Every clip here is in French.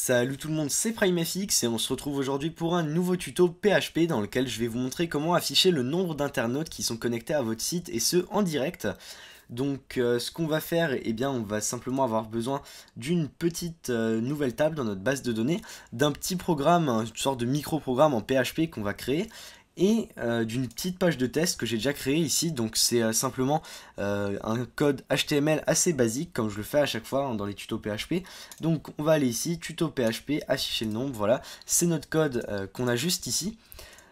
Salut tout le monde, c'est PrimeFX et on se retrouve aujourd'hui pour un nouveau tuto PHP dans lequel je vais vous montrer comment afficher le nombre d'internautes qui sont connectés à votre site et ce en direct. Donc ce qu'on va faire, eh bien on va simplement avoir besoin d'une petite nouvelle table dans notre base de données, d'un petit programme, une sorte de micro-programme en PHP qu'on va créer, et d'une petite page de test que j'ai déjà créée ici. Donc c'est simplement un code HTML assez basique comme je le fais à chaque fois dans les tutos PHP. Donc on va aller ici, tuto PHP, afficher le nombre, voilà, c'est notre code qu'on a juste ici.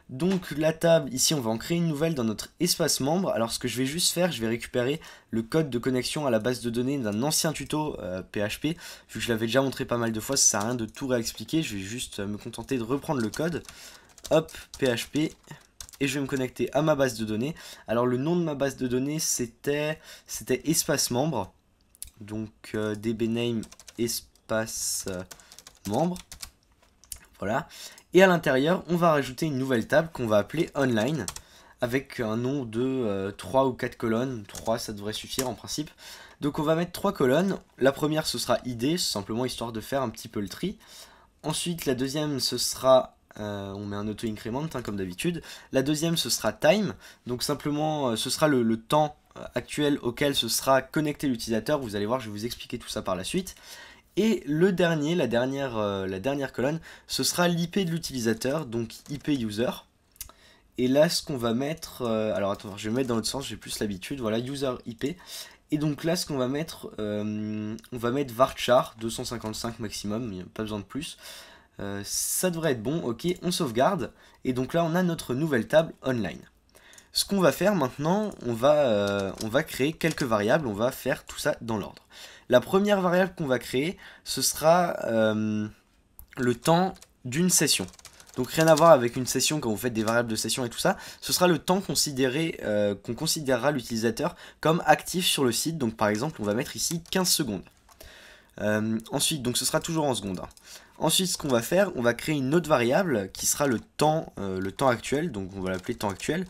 Donc la table, ici on va en créer une nouvelle dans notre espace membre. Alors ce que je vais juste faire, je vais récupérer le code de connexion à la base de données d'un ancien tuto PHP. Vu que je l'avais déjà montré pas mal de fois, ça sert à rien de tout réexpliquer, je vais juste me contenter de reprendre le code. Hop, PHP, et je vais me connecter à ma base de données. Alors le nom de ma base de données c'était espace membre. Donc dbname espace membre. Voilà. Et à l'intérieur, on va rajouter une nouvelle table qu'on va appeler online, avec un nom de 3 ou 4 colonnes. 3 ça devrait suffire en principe. Donc on va mettre 3 colonnes. La première ce sera ID, simplement histoire de faire un petit peu le tri. Ensuite la deuxième ce sera, on met un auto-increment comme d'habitude. La deuxième ce sera time, donc simplement ce sera le temps actuel auquel se sera connecté l'utilisateur. Vous allez voir, je vais vous expliquer tout ça par la suite. Et le dernier, la dernière colonne, ce sera l'IP de l'utilisateur, donc IP user. Et là, ce qu'on va mettre, alors attends, je vais mettre dans l'autre sens, j'ai plus l'habitude, voilà, user IP. Et donc là, ce qu'on va mettre, on va mettre varchar 255 maximum, il n'y a pas besoin de plus. Ça devrait être bon, ok, on sauvegarde. Et donc là, on a notre nouvelle table online. Ce qu'on va faire maintenant, on va créer quelques variables, on va faire tout ça dans l'ordre. La première variable qu'on va créer, ce sera le temps d'une session. Donc rien à voir avec une session quand vous faites des variables de session et tout ça, ce sera le temps considéré, qu'on considérera l'utilisateur comme actif sur le site. Donc par exemple, on va mettre ici 15 secondes. Ensuite, donc ce sera toujours en secondes. Ensuite, ce qu'on va faire, on va créer une autre variable qui sera le temps actuel, donc on va l'appeler temps actuel.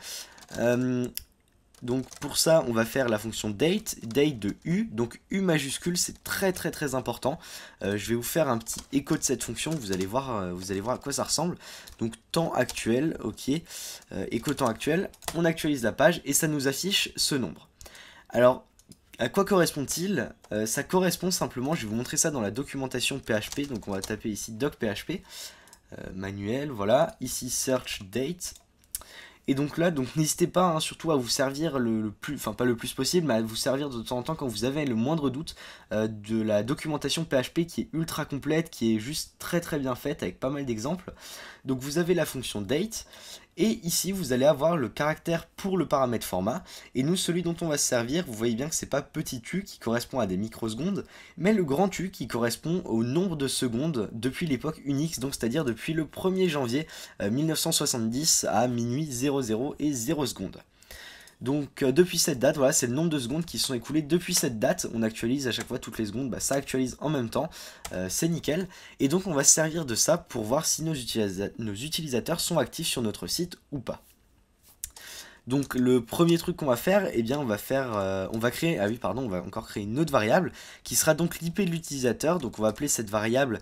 Donc pour ça on va faire la fonction date de U, donc U majuscule, c'est très important. Je vais vous faire un petit écho de cette fonction, vous allez voir à quoi ça ressemble. Donc temps actuel, ok, écho temps actuel, on actualise la page et ça nous affiche ce nombre. Alors à quoi correspond-il? Ça correspond simplement, je vais vous montrer ça dans la documentation PHP, donc on va taper ici doc PHP, manuel, voilà, ici search date. Et donc là, n'hésitez pas surtout à vous servir le plus, enfin pas le plus possible, mais à vous servir de temps en temps quand vous avez le moindre doute de la documentation PHP qui est ultra complète, qui est juste très bien faite avec pas mal d'exemples. Donc vous avez la fonction date, et ici vous allez avoir le caractère pour le paramètre format, et nous celui dont on va se servir, vous voyez bien que c'est pas petit u qui correspond à des microsecondes, mais le grand U qui correspond au nombre de secondes depuis l'époque Unix, donc c'est-à-dire depuis le 1er janvier 1970 à minuit 00 et 0 secondes. Donc depuis cette date, voilà, c'est le nombre de secondes qui sont écoulées depuis cette date. On actualise à chaque fois toutes les secondes, ça actualise en même temps, c'est nickel. Et donc on va se servir de ça pour voir si nos utilisateurs sont actifs sur notre site ou pas. Donc le premier truc qu'on va faire, eh bien on va créer, on va encore créer une autre variable qui sera donc l'IP de l'utilisateur. Donc on va appeler cette variable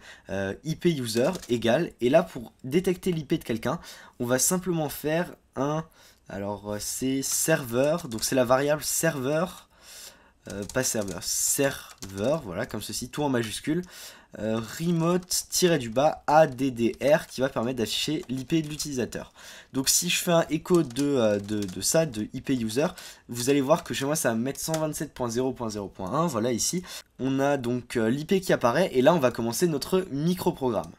IP user égale, et là pour détecter l'IP de quelqu'un, on va simplement faire alors c'est serveur, donc c'est la variable serveur, pas serveur, serveur, voilà comme ceci, tout en majuscule, remote-du-bas addr qui va permettre d'afficher l'IP de l'utilisateur. Donc si je fais un écho de ça, de IP user, vous allez voir que chez moi ça va me mettre 127.0.0.1, voilà ici, on a donc l'IP qui apparaît, et là on va commencer notre micro-programme.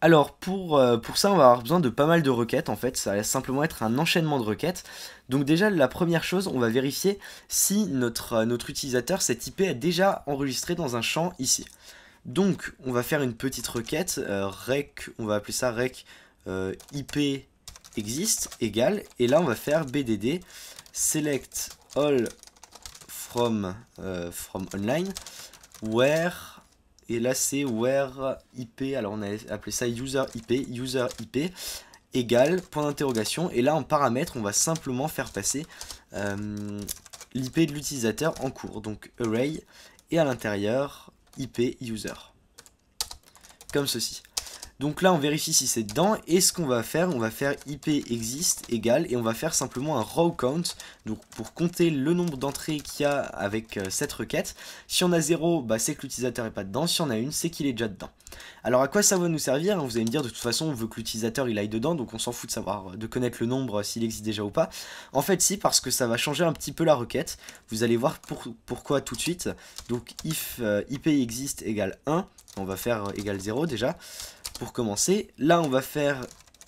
Alors pour ça on va avoir besoin de pas mal de requêtes en fait, ça va simplement être un enchaînement de requêtes. Donc déjà la première chose, on va vérifier si notre utilisateur, cette IP est déjà enregistrée dans un champ ici. Donc on va faire une petite requête, rec, on va appeler ça rec IP exist égale, et là on va faire bdd select all from online where. Et là c'est where IP, alors on a appelé ça user IP égale point d'interrogation, et là en paramètre on va simplement faire passer l'IP de l'utilisateur en cours, donc array, et à l'intérieur IP user. comme ceci. Donc là on vérifie si c'est dedans, et ce qu'on va faire, on va faire IP exist égale, et on va faire simplement un row count, donc pour compter le nombre d'entrées qu'il y a avec cette requête. Si on a 0, bah, c'est que l'utilisateur n'est pas dedans, si on a 1, c'est qu'il est déjà dedans. Alors à quoi ça va nous servir? Vous allez me dire, de toute façon on veut que l'utilisateur il aille dedans, donc on s'en fout de savoir, de connaître le nombre s'il existe déjà ou pas. En fait si, parce que ça va changer un petit peu la requête, vous allez voir pourquoi tout de suite. Donc if IP exist égale 1, on va faire égale 0 déjà. Pour commencer, là on va faire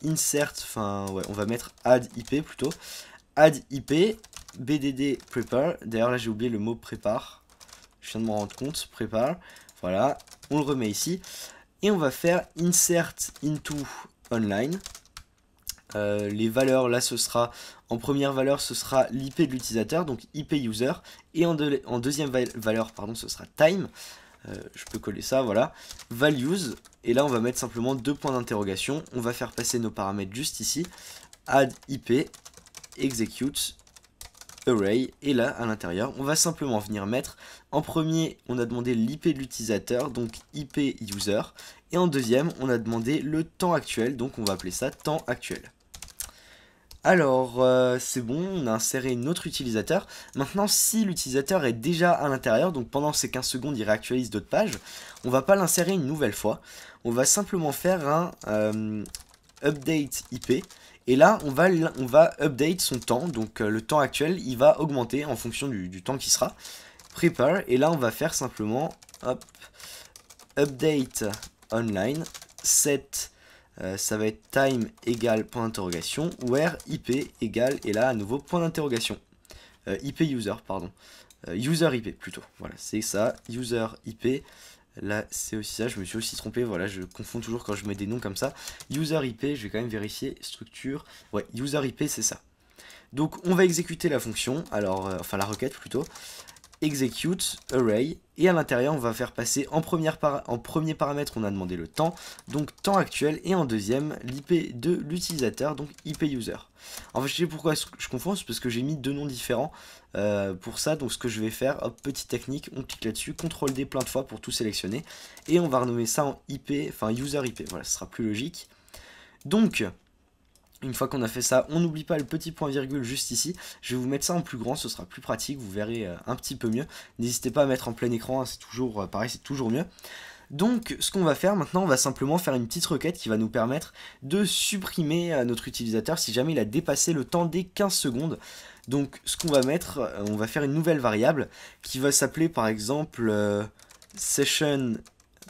insert, enfin ouais, on va mettre add IP plutôt, add IP, bdd prepare, d'ailleurs là j'ai oublié le mot prépare, je viens de m'en rendre compte, prépare, voilà, on le remet ici, et on va faire insert into online, les valeurs là ce sera, en première valeur ce sera l'IP de l'utilisateur, donc IP user, et en deuxième valeur, pardon, ce sera time. Je peux coller ça, voilà, values, et là on va mettre simplement 2 points d'interrogation, on va faire passer nos paramètres juste ici, add IP, execute, array, et là à l'intérieur on va simplement venir mettre, en premier on a demandé l'IP de l'utilisateur, donc IP user, et en deuxième on a demandé le temps actuel, donc on va appeler ça temps actuel. Alors, c'est bon, on a inséré notre utilisateur. Maintenant, si l'utilisateur est déjà à l'intérieur, donc pendant ces 15 secondes, il réactualise d'autres pages, on va pas l'insérer une nouvelle fois. On va simplement faire un update IP. Et là, on va update son temps. Donc, le temps actuel, il va augmenter en fonction du temps qui sera. Prepare. Et là, on va faire simplement hop, update online set. Ça va être time égale point d'interrogation, where IP égale, et là à nouveau point d'interrogation, IP user, pardon, user IP plutôt, voilà, c'est ça, user IP, là c'est aussi ça, je me suis aussi trompé, voilà, je confonds toujours quand je mets des noms comme ça, user IP, je vais quand même vérifier, structure, ouais, user IP c'est ça. Donc on va exécuter la fonction, alors, enfin la requête plutôt, execute array, et à l'intérieur on va faire passer en premier paramètre on a demandé le temps, donc temps actuel, et en deuxième l'IP de l'utilisateur, donc IP user. En fait je sais pourquoi je confonds, c'est parce que j'ai mis 2 noms différents pour ça. Donc ce que je vais faire, hop, petite technique, on clique là-dessus, CTRL D plein de fois pour tout sélectionner, et on va renommer ça en IP, enfin user IP, voilà, ce sera plus logique. Donc une fois qu'on a fait ça, on n'oublie pas le petit point virgule juste ici. Je vais vous mettre ça en plus grand, ce sera plus pratique, vous verrez un petit peu mieux. N'hésitez pas à mettre en plein écran, hein, c'est toujours pareil, c'est toujours mieux. Donc ce qu'on va faire maintenant, on va simplement faire une petite requête qui va nous permettre de supprimer notre utilisateur si jamais il a dépassé le temps des 15 secondes. Donc ce qu'on va mettre, on va faire une nouvelle variable qui va s'appeler par exemple session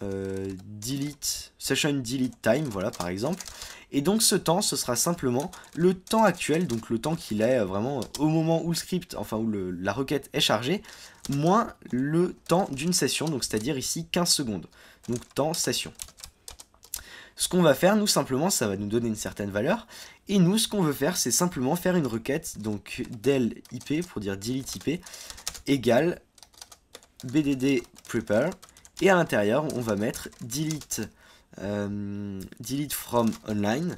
delete time, voilà par exemple. Et donc ce temps, ce sera simplement le temps actuel, donc le temps qu'il est vraiment au moment où le script, enfin où la requête est chargée, moins le temps d'une session, donc c'est-à-dire ici 15 secondes. Donc temps session. Ce qu'on va faire, nous simplement, ça va nous donner une certaine valeur. Et nous, ce qu'on veut faire, c'est simplement faire une requête, donc del IP, pour dire delete IP, égale bdd prepare. Et à l'intérieur, on va mettre delete from online,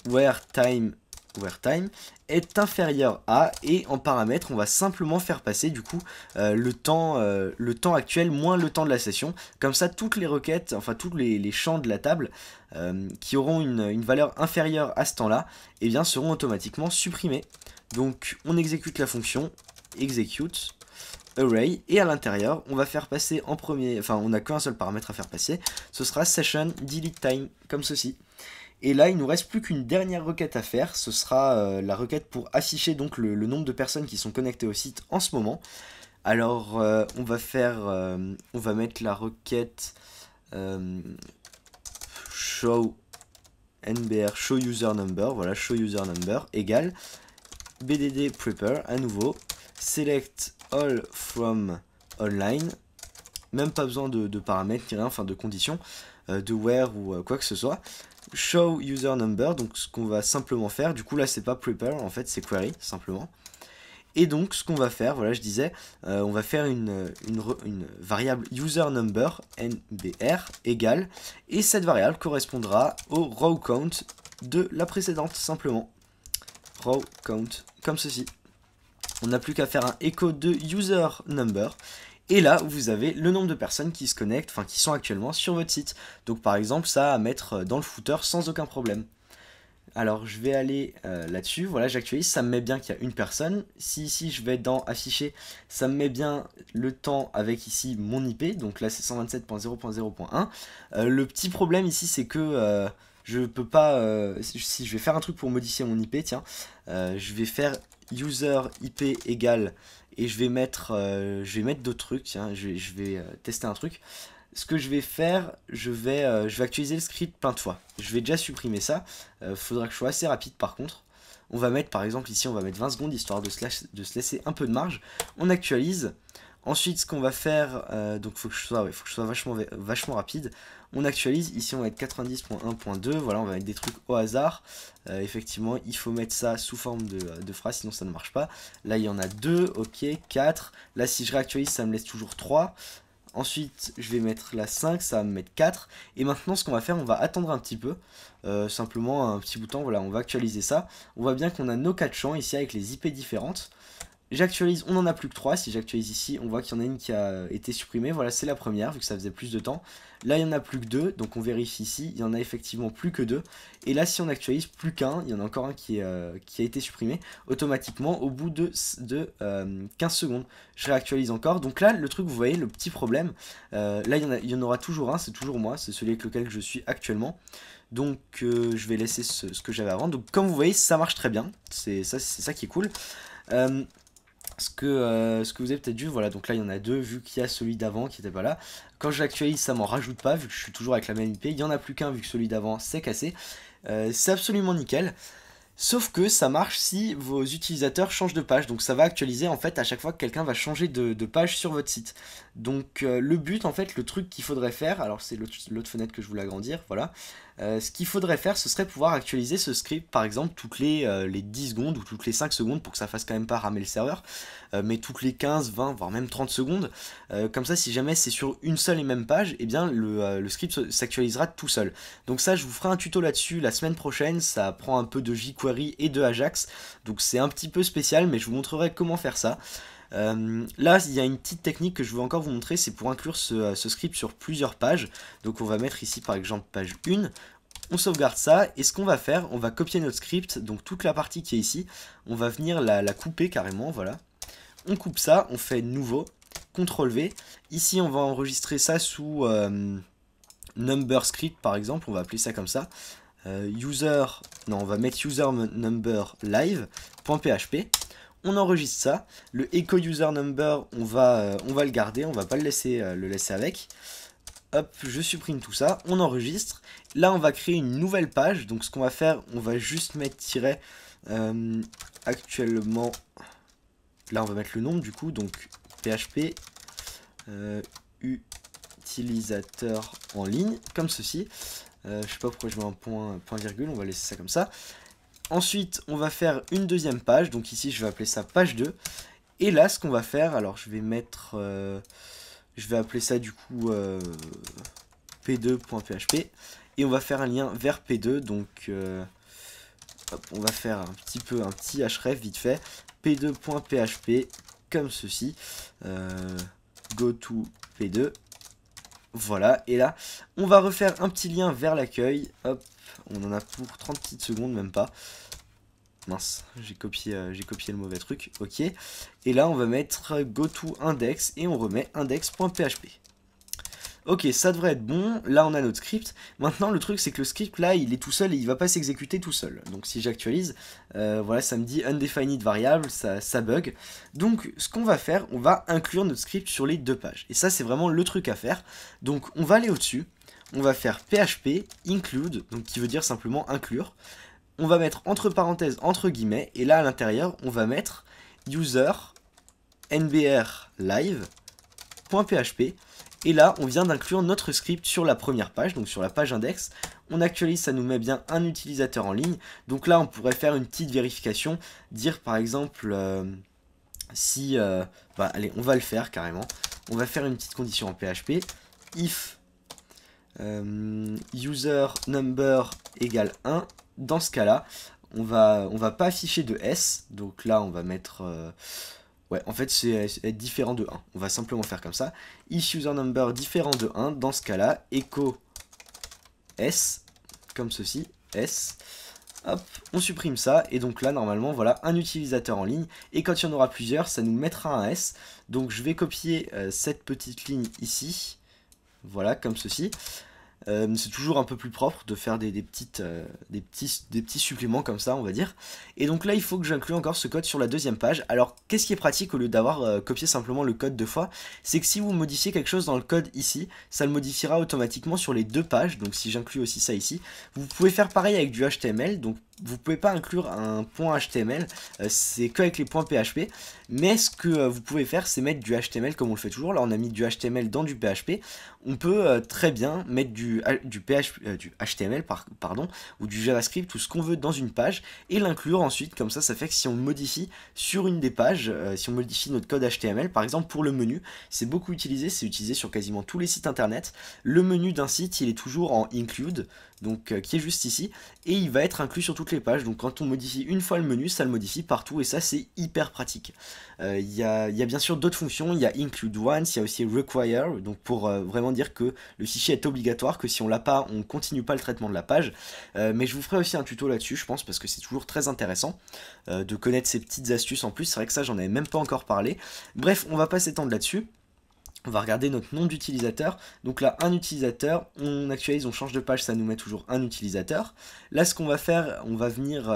where time est inférieur à, et en paramètre on va simplement faire passer du coup le temps actuel moins le temps de la session. Comme ça toutes les requêtes, enfin tous les champs de la table qui auront une valeur inférieure à ce temps là, et bien seront automatiquement supprimés. Donc on exécute la fonction execute array, et à l'intérieur on va faire passer en premier, enfin on n'a qu'un seul paramètre à faire passer, ce sera session delete time, comme ceci. Et là il nous reste plus qu'une dernière requête à faire, ce sera la requête pour afficher donc le nombre de personnes qui sont connectées au site en ce moment. Alors on va mettre la requête show nbr show user number, voilà, show user number égale bdd prepare, à nouveau select all from online, même pas besoin de paramètres ni rien, enfin de conditions, de where ou quoi que ce soit, show user number, donc ce qu'on va simplement faire, du coup là c'est pas prepare, en fait c'est query simplement. Et donc ce qu'on va faire, voilà je disais, on va faire une variable user number nbr égale, et cette variable correspondra au row count de la précédente simplement, row count comme ceci. On n'a plus qu'à faire un echo de user number, Et là, vous avez le nombre de personnes qui se connectent, enfin qui sont actuellement sur votre site. Donc par exemple, ça à mettre dans le footer sans aucun problème. Alors je vais aller là-dessus, voilà j'actualise, ça me met bien qu'il y a une personne. Si ici je vais dans afficher, ça me met bien le temps avec ici mon IP, donc là c'est 127.0.0.1. Le petit problème ici c'est que je peux pas, si je vais faire un truc pour modifier mon IP, tiens, je vais faire user IP égale, et je vais mettre d'autres trucs, tiens, je vais tester un truc. Ce que je vais faire, je vais actualiser le script plein de fois. Je vais déjà supprimer ça. Faudra que je sois assez rapide par contre. On va mettre par exemple ici, on va mettre 20 secondes histoire de se laisser un peu de marge. On actualise. Ensuite, ce qu'on va faire, donc il faut que je sois vachement rapide. On actualise. Ici, on va mettre 90.1.2. Voilà, on va mettre des trucs au hasard. Effectivement, il faut mettre ça sous forme de phrase, sinon ça ne marche pas. Là, il y en a 2, ok, 4. Là, si je réactualise, ça me laisse toujours 3. Ensuite, je vais mettre la 5, ça va me mettre 4. Et maintenant, ce qu'on va faire, on va attendre un petit peu. Simplement un petit bout de temps, voilà, on va actualiser ça. On voit bien qu'on a nos 4 champs ici avec les IP différentes. J'actualise, on n'en a plus que 3. Si j'actualise ici, on voit qu'il y en a une qui a été supprimée. Voilà, c'est la première, vu que ça faisait plus de temps. Là, il n'y en a plus que 2, donc on vérifie ici. Il y en a effectivement plus que 2. Et là, si on actualise plus qu'un, il y en a encore un qui a été supprimé. Automatiquement, au bout de 15 secondes, je réactualise encore. Donc là, le truc, vous voyez, le petit problème, là, il y en aura toujours un, c'est toujours moi. C'est celui avec lequel je suis actuellement. Donc je vais laisser ce que j'avais avant. Donc comme vous voyez, ça marche très bien. C'est ça qui est cool. Ce que vous avez peut-être vu, voilà, donc là il y en a 2 vu qu'il y a celui d'avant qui était pas là. Quand je l'actualise, ça m'en rajoute pas vu que je suis toujours avec la même IP. Il y en a plus qu'un vu que celui d'avant s'est cassé. C'est absolument nickel. Sauf que ça marche si vos utilisateurs changent de page. Donc ça va actualiser en fait à chaque fois que quelqu'un va changer de page sur votre site. Donc le but en fait, le truc qu'il faudrait faire, alors c'est l'autre fenêtre que je voulais agrandir, voilà. Ce qu'il faudrait faire, ce serait pouvoir actualiser ce script par exemple toutes les 10 secondes ou toutes les 5 secondes pour que ça fasse quand même pas ramer le serveur. Mais toutes les 15, 20, voire même 30 secondes. Comme ça, si jamais c'est sur une seule et même page, eh bien le script s'actualisera tout seul. Donc ça, je vous ferai un tuto là-dessus la semaine prochaine. Ça prend un peu de jQuery et de Ajax. Donc c'est un petit peu spécial, mais je vous montrerai comment faire ça. Là, il y a une petite technique que je veux encore vous montrer, c'est pour inclure ce script sur plusieurs pages. Donc on va mettre ici par exemple page 1. On sauvegarde ça, et ce qu'on va faire, on va copier notre script, donc toute la partie qui est ici, on va venir la couper carrément, voilà. On coupe ça, on fait nouveau, CTRL V. Ici, on va enregistrer ça sous number script par exemple, on va appeler ça comme ça. On va mettre user number live.php. On enregistre ça. Le echo user number, on va le garder, on va pas le laisser avec. Hop, je supprime tout ça, on enregistre. Là, on va créer une nouvelle page. Donc, ce qu'on va faire, on va juste mettre tiret actuellement. Là, on va mettre le nom du coup. Donc, PHP utilisateur en ligne, comme ceci. Je sais pas pourquoi je mets un point virgule, on va laisser ça comme ça. Ensuite, on va faire une deuxième page. Donc, ici, je vais appeler ça page 2. Et là, ce qu'on va faire, alors je vais mettre. Je vais appeler ça du coup p2.php et on va faire un lien vers p2. Donc hop, on va faire un petit href vite fait, p2.php comme ceci, go to p2. Voilà, et là on va refaire un petit lien vers l'accueil. Hop, on en a pour 30 petites secondes, même pas. Mince, j'ai copié le mauvais truc, ok. Et là, on va mettre go to index et on remet index.php. Ok, ça devrait être bon. Là, on a notre script. Maintenant, le truc, c'est que le script, là, il est tout seul et il va pas s'exécuter tout seul. Donc, si j'actualise, voilà, ça me dit undefined variable, ça bug. Donc, ce qu'on va faire, on va inclure notre script sur les 2 pages. Et ça, c'est vraiment le truc à faire. Donc, on va aller au-dessus. On va faire php include, donc qui veut dire simplement inclure. On va mettre entre parenthèses, entre guillemets, et là à l'intérieur, on va mettre user nbr live.php. Et là, on vient d'inclure notre script sur la première page, donc sur la page index. On actualise, ça nous met bien un utilisateur en ligne. Donc là, on pourrait faire une petite vérification, dire par exemple, si... allez, on va le faire carrément. On va faire une petite condition en PHP. If user number égale 1. Dans ce cas-là, on va pas afficher de S. Donc là, on va mettre Ouais, en fait, c'est différent de 1. On va simplement faire comme ça. Each user number différent de 1. Dans ce cas-là, echo S, comme ceci, S. Hop, on supprime ça, et donc là, normalement, voilà, un utilisateur en ligne, et quand il y en aura plusieurs, ça nous mettra un S. Donc je vais copier cette petite ligne ici, voilà, comme ceci. C'est toujours un peu plus propre de faire des petits suppléments comme ça, on va dire. Et donc là, il faut que j'inclue encore ce code sur la deuxième page. Alors, qu'est-ce qui est pratique au lieu d'avoir copié simplement le code deux fois? C'est que si vous modifiez quelque chose dans le code ici, ça le modifiera automatiquement sur les deux pages. Donc si j'inclus aussi ça ici, vous pouvez faire pareil avec du HTML. Donc vous pouvez pas inclure un point HTML, c'est que avec les points PHP. Mais ce que vous pouvez faire, c'est mettre du HTML comme on le fait toujours. Là, on a mis du HTML dans du PHP. On peut très bien mettre du HTML pardon, ou du JavaScript ou ce qu'on veut dans une page et l'inclure ensuite. Comme ça fait que si on modifie sur une des pages, si on modifie notre code HTML, par exemple pour le menu, c'est beaucoup utilisé, c'est utilisé sur quasiment tous les sites internet. Le menu d'un site, il est toujours en include, donc qui est juste ici, et il va être inclus sur toutes les pages. Donc quand on modifie une fois le menu, ça le modifie partout, et ça c'est hyper pratique. Il y a bien sûr d'autres fonctions, il y a include once, il y a aussi require, donc pour vraiment dire que le fichier est obligatoire, que si on l'a pas, on continue pas le traitement de la page. Mais je vous ferai aussi un tuto là-dessus, je pense, parce que c'est toujours très intéressant de connaître ces petites astuces en plus. C'est vrai que ça, j'en avais même pas encore parlé. Bref, on va pas s'étendre là-dessus. On va regarder notre nom d'utilisateur. Donc là, un utilisateur, on actualise, on change de page, ça nous met toujours un utilisateur. Là, ce qu'on va faire, on va venir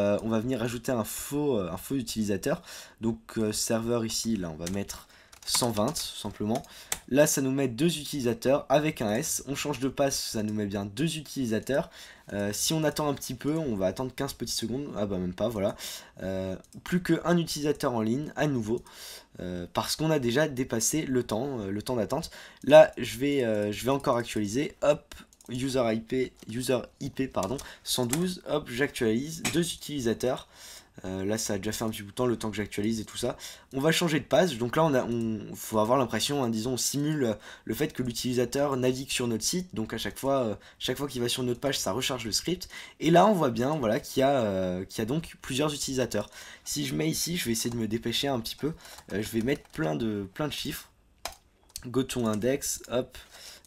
ajouter un faux utilisateur. Donc serveur ici, là, on va mettre 120 simplement. Là, ça nous met deux utilisateurs avec un S. On change de passe, ça nous met bien deux utilisateurs. Si on attend un petit peu, on va attendre 15 petites secondes. Ah bah même pas, voilà. Plus qu'un utilisateur en ligne, à nouveau. Parce qu'on a déjà dépassé le temps d'attente. Là, je vais encore actualiser. Hop, user IP pardon, 112. Hop, j'actualise. Deux utilisateurs. Là, ça a déjà fait un petit bout de temps, le temps que j'actualise et tout ça. On va changer de page. Donc là, faut avoir l'impression, hein, disons, on simule le fait que l'utilisateur navigue sur notre site. Donc à chaque fois qu'il va sur notre page, ça recharge le script. Et là, on voit bien, voilà, qu'il y a donc plusieurs utilisateurs. Si je mets ici, je vais essayer de me dépêcher un petit peu. Je vais mettre plein de chiffres. Go to index, hop.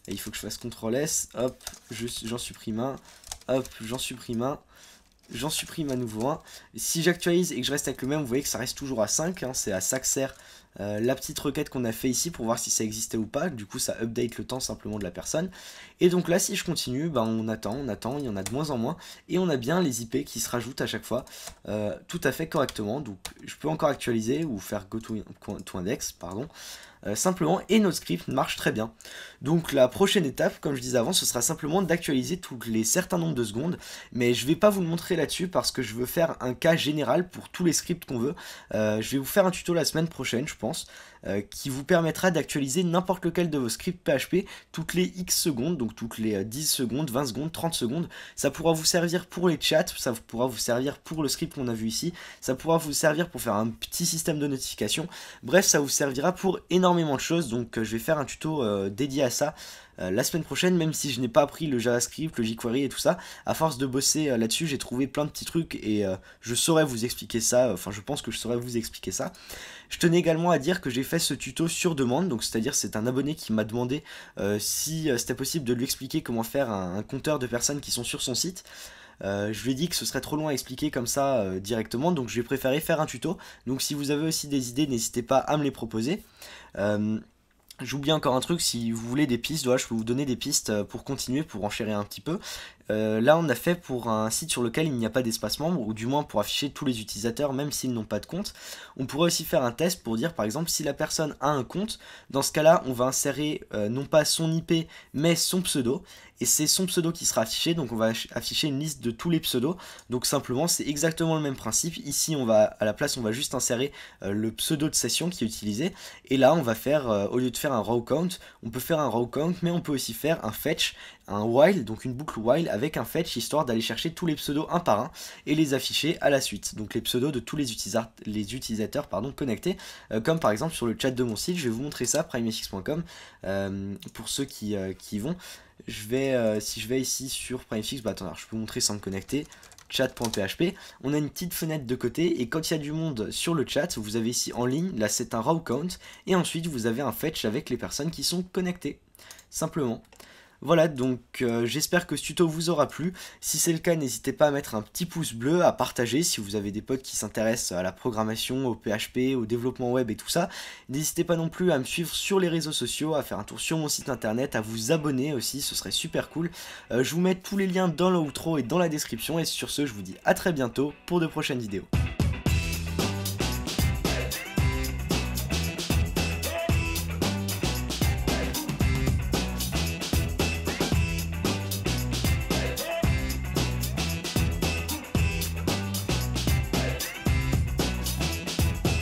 Et il faut que je fasse CTRL S, hop. J'en supprime un, hop, j'en supprime un. J'en supprime à nouveau un. Si j'actualise et que je reste avec le même, vous voyez que ça reste toujours à 5. Hein, c'est à ça que sert la petite requête qu'on a fait ici pour voir si ça existait ou pas. Du coup, ça update le temps simplement de la personne. Et donc là, si je continue, ben, on attend, il y en a de moins en moins. Et on a bien les IP qui se rajoutent à chaque fois tout à fait correctement. Donc je peux encore actualiser ou faire go to index, pardon. Simplement, et notre script marche très bien. Donc la prochaine étape, comme je disais avant, ce sera simplement d'actualiser tous les certains nombres de secondes, mais je vais pas vous le montrer là-dessus parce que je veux faire un cas général pour tous les scripts qu'on veut. Je vais vous faire un tuto la semaine prochaine, je pense, qui vous permettra d'actualiser n'importe lequel de vos scripts PHP toutes les X secondes, donc toutes les 10 secondes, 20 secondes, 30 secondes. Ça pourra vous servir pour les chats, ça pourra vous servir pour le script qu'on a vu ici, ça pourra vous servir pour faire un petit système de notification. Bref, ça vous servira pour énormément de choses, donc je vais faire un tuto dédié à ça la semaine prochaine, même si je n'ai pas appris le JavaScript, le jQuery et tout ça. À force de bosser là-dessus, j'ai trouvé plein de petits trucs et je saurais vous expliquer ça, enfin je pense que je saurais vous expliquer ça. Je tenais également à dire que j'ai fait ce tuto sur demande, donc c'est-à-dire c'est un abonné qui m'a demandé si c'était possible de lui expliquer comment faire un compteur de personnes qui sont sur son site. Je lui ai dit que ce serait trop long à expliquer comme ça directement, donc je vais préférer faire un tuto. Donc si vous avez aussi des idées, n'hésitez pas à me les proposer. J'oublie encore un truc, si vous voulez des pistes, voilà, je peux vous donner des pistes pour continuer, pour enchérir un petit peu. Là on a fait pour un site sur lequel il n'y a pas d'espace membre, ou du moins pour afficher tous les utilisateurs même s'ils n'ont pas de compte. On pourrait aussi faire un test pour dire par exemple si la personne a un compte, dans ce cas là on va insérer non pas son IP mais son pseudo, et c'est son pseudo qui sera affiché, donc on va afficher une liste de tous les pseudos. Donc simplement c'est exactement le même principe, ici on va à la place on va juste insérer le pseudo de session qui est utilisé, et là on va faire, au lieu de faire un raw count, on peut faire un raw count, mais on peut aussi faire un fetch, un while, donc une boucle while avec un fetch, histoire d'aller chercher tous les pseudos un par un et les afficher à la suite. Donc les pseudos de tous les utilisateurs connectés, comme par exemple sur le chat de mon site. Je vais vous montrer ça, primefx.com, pour ceux qui y vont. Si je vais ici sur primefx, bah attends, alors, je peux vous montrer sans me connecter. chat.php, on a une petite fenêtre de côté et quand il y a du monde sur le chat, vous avez ici en ligne, là c'est un raw count et ensuite vous avez un fetch avec les personnes qui sont connectées, simplement. Voilà, donc j'espère que ce tuto vous aura plu. Si c'est le cas, n'hésitez pas à mettre un petit pouce bleu, à partager si vous avez des potes qui s'intéressent à la programmation, au PHP, au développement web et tout ça. N'hésitez pas non plus à me suivre sur les réseaux sociaux, à faire un tour sur mon site internet, à vous abonner aussi, ce serait super cool. Je vous mets tous les liens dans l'outro et dans la description et sur ce, je vous dis à très bientôt pour de prochaines vidéos.